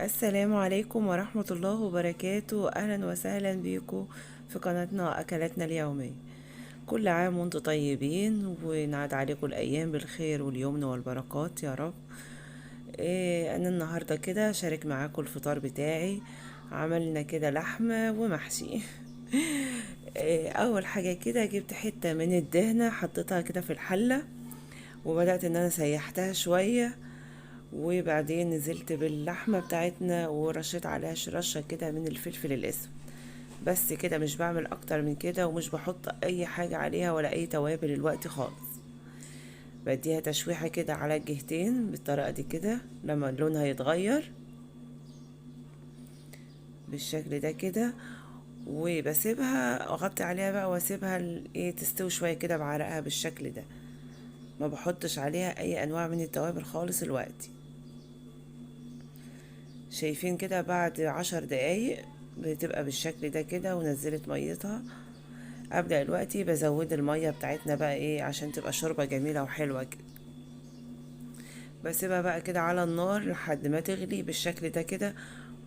السلام عليكم ورحمة الله وبركاته. أهلا وسهلا بيكم في قناتنا أكلاتنا اليومية. كل عام وانتم طيبين ونعاد عليكم الأيام بالخير واليمن والبركات يا رب. أنا النهاردة كده شارك معاكم الفطار بتاعي. عملنا كده لحمة ومحشي. أول حاجة كده جبت حتة من الدهنة حطيتها كده في الحلة، وبدأت إن أنا سيحتها شوية، وبعدين نزلت باللحمة بتاعتنا ورشيت عليها رشة كده من الفلفل الأسود. بس كده، مش بعمل أكتر من كده، ومش بحط أي حاجة عليها ولا أي توابل الوقت خالص. بديها تشويحة كده على الجهتين بالطريقة دي كده لما لونها يتغير بالشكل ده كده، وبسيبها اغطي عليها بقى واسيبها تستوي شوية كده بعرقها بالشكل ده. ما بحطش عليها اي انواع من التوابل خالص الوقت. شايفين كده بعد 10 دقايق بتبقى بالشكل ده كده ونزلت ميتها. ابدأ دلوقتي بزود المية بتاعتنا بقى عشان تبقى شوربة جميلة وحلوة كده. بسيبها بقى كده على النار لحد ما تغلي بالشكل ده كده،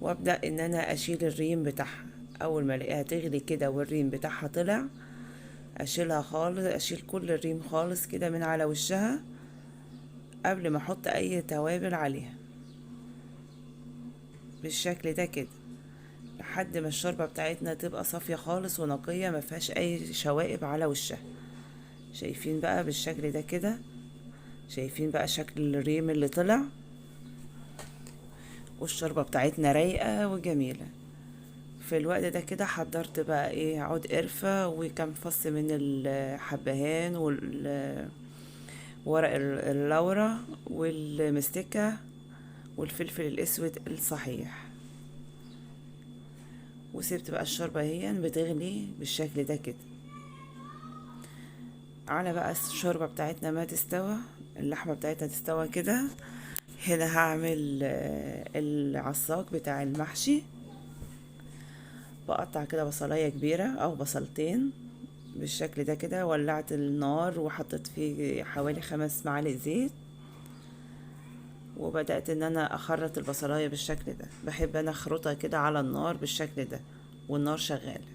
وابدأ ان انا اشيل الريم بتاعها. اول ما الاقيها تغلي كده والريم بتاعها طلع، اشيلها خالص، اشيل كل الريم خالص كده من على وشها قبل ما احط اي توابل عليها بالشكل ده كده، لحد ما الشوربة بتاعتنا تبقى صافية خالص ونقية ما فيهاش اي شوائب على وشها. شايفين بقى بالشكل ده كده؟ شايفين بقى شكل الريم اللي طلع؟ والشوربة بتاعتنا رايقة وجميلة. في الوقت ده كده حضرت بقى عود قرفة وكم فص من الحبهان ورق اللورة والمستكة والفلفل الاسود الصحيح. وسبت بقى الشوربة بتغلي بالشكل ده كده. على بقى الشوربة بتاعتنا ما تستوى، اللحمة بتاعتنا تستوى كده، هنا هعمل العصاق بتاع المحشي. بقطع كده بصلاية كبيرة او بصلتين بالشكل ده كده. ولعت النار وحطيت فيه حوالي 5 معالق زيت، وبدأت ان انا اخرط البصلاية بالشكل ده. بحب انا اخرطها كده على النار بالشكل ده والنار شغالة.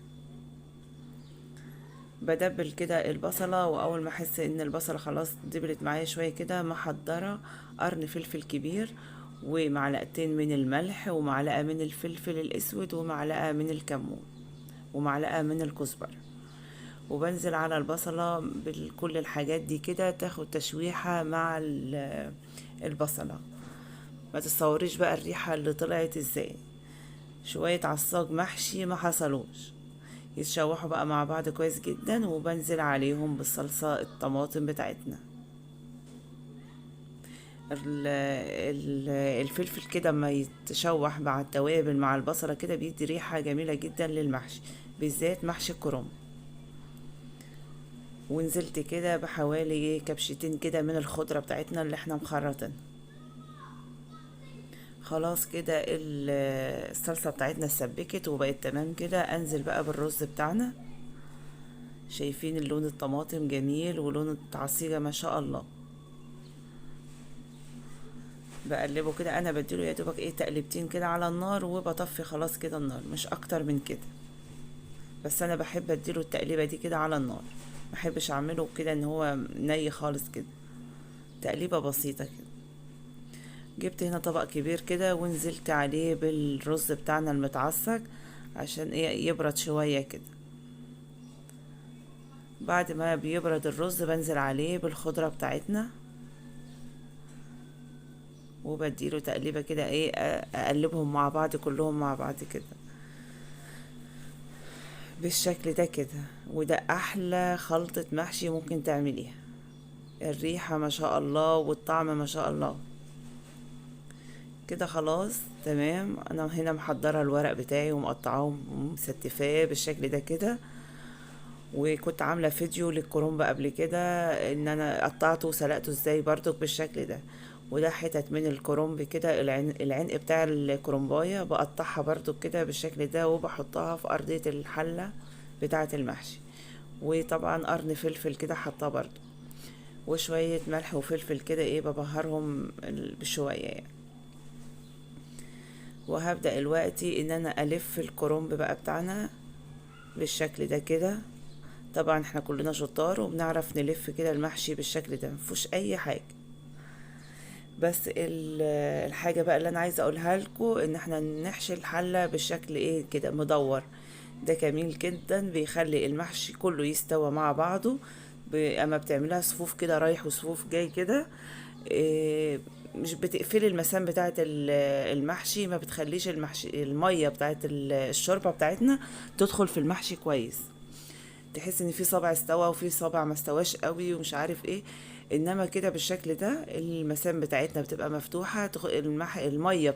بدبل كده البصلة، واول ما احس ان البصلة خلاص دبلت معايا شوية كده محضرة قرن فلفل كبير ومعلقتين من الملح ومعلقة من الفلفل الاسود ومعلقة من الكمون ومعلقة من الكزبرة. وبنزل على البصلة بكل الحاجات دي كده تاخد تشويحة مع البصلة. ما تتصوريش بقى الريحة اللي طلعت ازاي. شوية عصاج محشي ما حصلوش. يتشوحوا بقى مع بعض كويس جدا، وبنزل عليهم بالصلصة الطماطم بتاعتنا. الفلفل كده ما يتشوح مع التوابل مع البصلة كده بيدي ريحة جميلة جدا للمحشي، بالذات محشي الكرنب. ونزلت كده بحوالي كبشتين كده من الخضرة بتاعتنا اللي احنا مخرطين. خلاص كده الصلصة بتاعتنا اتسبكت وبقت تمام كده. انزل بقى بالرز بتاعنا. شايفين اللون الطماطم جميل ولون العصيرة ما شاء الله. بقلبه كده، انا بديله يا دوبك تقلبتين كده على النار وبطفي خلاص كده النار، مش اكتر من كده. بس انا بحب اديله التقليبة دي كده على النار، محبش اعمله كده ان هو ني خالص كده، تقليبة بسيطة كده. جبت هنا طبق كبير كده ونزلت عليه بالرز بتاعنا المتعصج عشان يبرد شوية كده. بعد ما بيبرد الرز بنزل عليه بالخضرة بتاعتنا وبديله تقليبة كده اقلبهم مع بعض كلهم مع بعض كده بالشكل ده كده. وده احلى خلطة محشي ممكن تعمليها. الريحة ما شاء الله والطعم ما شاء الله. كده خلاص تمام. انا هنا محضرة الورق بتاعي ومقطعاه ومستفاه بالشكل ده كده. وكنت عاملة فيديو للكرنب قبل كده ان انا قطعته وسلقته ازاي برضك بالشكل ده. وده حتت من الكرنب كده، العنق بتاع الكرنباية بقطعها برضك كده بالشكل ده وبحطها في ارضية الحلة بتاعة المحشي. وطبعا قرن فلفل كده حطاه برضو، وشوية ملح وفلفل كده ببهرهم بشوية وهبدأ دلوقتي ان انا الف الكرنب بقى بتاعنا بالشكل ده كده. طبعا احنا كلنا شطار وبنعرف نلف كده المحشي بالشكل ده، مفيهوش اي حاجة. بس الحاجة بقى اللي انا عايزة اقولها لكم ان احنا نحشي الحلة بالشكل ايه كده مدور. ده جميل جدا، بيخلي المحشي كله يستوى مع بعضه. اما بتعملها صفوف كده رايح وصفوف جاي كده، إيه، مش بتقفلي المسام بتاعت المحشي، ما بتخليش المحشي المية بتاعت الشوربة بتاعتنا تدخل في المحشي كويس. تحس ان في صابع استوى وفي صابع ما استواش قوي ومش عارف ايه. انما كده بالشكل ده المسام بتاعتنا بتبقى مفتوحة، المية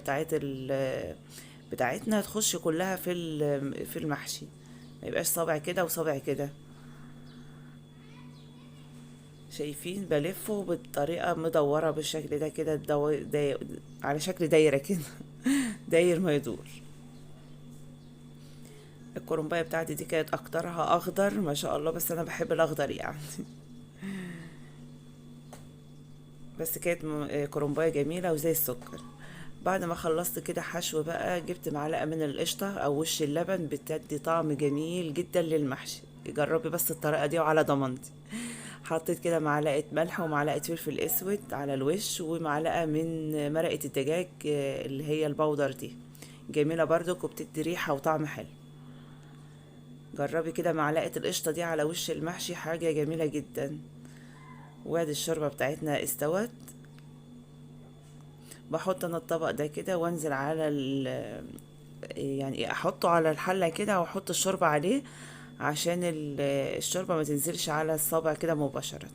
بتاعتنا تخش كلها في المحشي، ما يبقاش صابع كده وصابع كده. شايفين بلفه بالطريقة مدورة بالشكل ده كده، على شكل دايرة كده داير ما يدور. الكرنباية بتاعتي دي كانت اكترها اخضر ما شاء الله، بس انا بحب الاخضر يعني. بس كانت كرنباية جميلة وزي السكر. بعد ما خلصت كده حشو بقى، جبت معلقة من القشطة او وش اللبن، بتدي طعم جميل جدا للمحشي. جربي بس الطريقة دي وعلى ضمانتي. حطيت كده معلقة ملح ومعلقة فلفل اسود على الوش، ومعلقة من مرقة الدجاج اللي هي البودر دي، جميلة برضك وبتدي ريحة وطعم حلو. جربي كده معلقة القشطة دي على وش المحشي، حاجة جميلة جدا. وادي الشوربة بتاعتنا استوت. بحط انا الطبق ده كده وانزل على يعني احطه على الحلة كده واحط الشوربة عليه، عشان الشوربة ما تنزلش على الصابع كده مباشرة.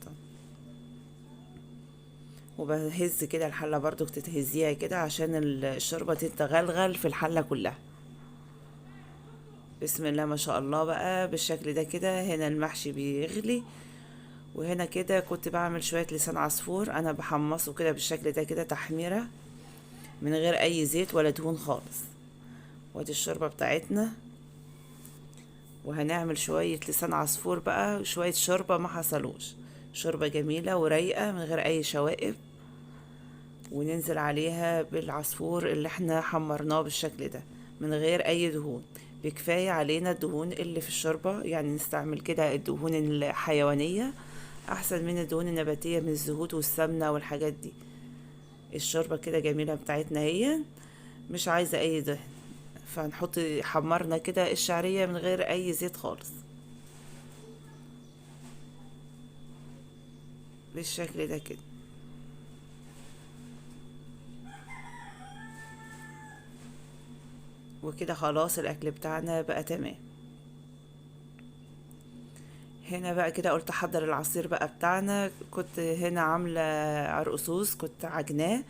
وبهز كده الحلة برضو تتهزيها كده عشان الشوربة تتغلغل في الحلة كلها. بسم الله ما شاء الله بقى بالشكل ده كده. هنا المحشي بيغلي، وهنا كده كنت بعمل شوية لسان عصفور، انا بحمصه كده بالشكل ده كده تحميرة من غير اي زيت ولا دهون خالص. وادي الشوربة بتاعتنا. وهنعمل شوية لسان عصفور بقى وشوية شوربة ما حصلوش، شوربة جميلة ورايقة من غير اي شوائب. وننزل عليها بالعصفور اللي احنا حمرناه بالشكل ده من غير اي دهون. بكفاية علينا الدهون اللي في الشوربة، يعني نستعمل كده الدهون الحيوانية احسن من الدهون النباتية من الزهود والسمنة والحاجات دي. الشوربة كده جميلة بتاعتنا هي، مش عايزة اي دهن. فهنحط حمرنا كده الشعرية من غير اي زيت خالص بالشكل ده كده. وكده خلاص الاكل بتاعنا بقى تمام. هنا بقى كده قلت احضر العصير بقى بتاعنا. كنت هنا عاملة عرقسوس كنت عجناه،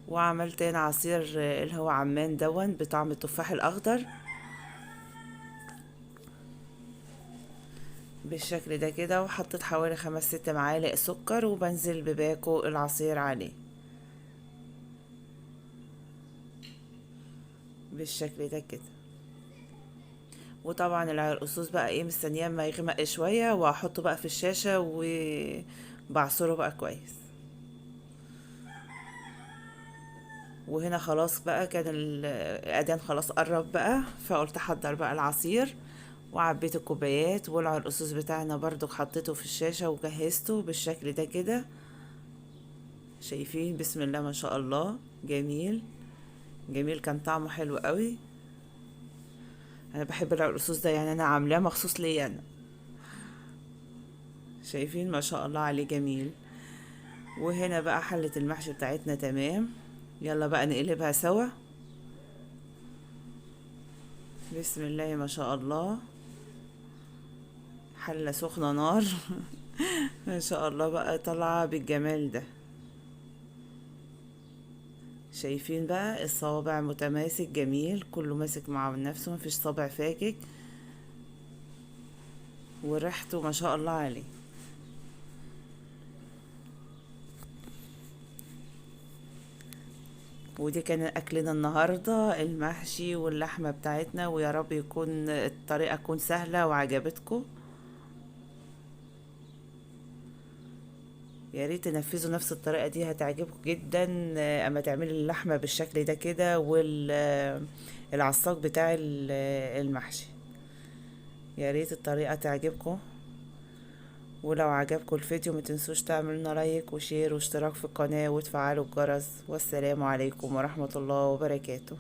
وعملت هنا عصير اللي هو عمان دون بطعم التفاح الاخضر بالشكل ده كده. وحطيت حوالي 5 6 معالق سكر، وبنزل بباكو العصير عليه بالشكل ده كده. وطبعا العرقسوس بقى ايه مستنياه ما يغمق شوية، واحطه بقى في الشاشة وبعصره بقى كويس. وهنا خلاص بقى كان الأذان خلاص قرب بقى، فقلت احضر بقى العصير. وعبيت الكوبايات، والعرقسوس بتاعنا برضو حطيته في الشاشة وجهزته بالشكل ده كده. شايفين بسم الله ما شاء الله، جميل جميل، كان طعمه حلو قوي. انا بحب العرقسوس ده، يعني انا عاملاه مخصوص ليا انا. شايفين ما شاء الله عليه جميل. وهنا بقى حلة المحشي بتاعتنا تمام. يلا بقى نقلبها سوا. بسم الله ما شاء الله، حلة سخنة نار ما شاء الله بقى طالعة بالجمال ده. شايفين بقى الصوابع متماسك جميل، كله ماسك مع نفسه، مفيش صابع فاكك. وريحته ما شاء الله عليه. ودي كان اكلنا النهارده، المحشي واللحمه بتاعتنا. ويا رب يكون الطريقه تكون سهله وعجبتكم. يا ريت تنفذوا نفس الطريقة دي، هتعجبكم جدا. اما تعملي اللحمة بالشكل ده كده، والعصاق بتاع المحشي. يا ريت الطريقة تعجبكم. ولو عجبكم الفيديو متنسوش تعملنا لايك وشير واشتراك في القناة وتفعلوا الجرس. والسلام عليكم ورحمة الله وبركاته.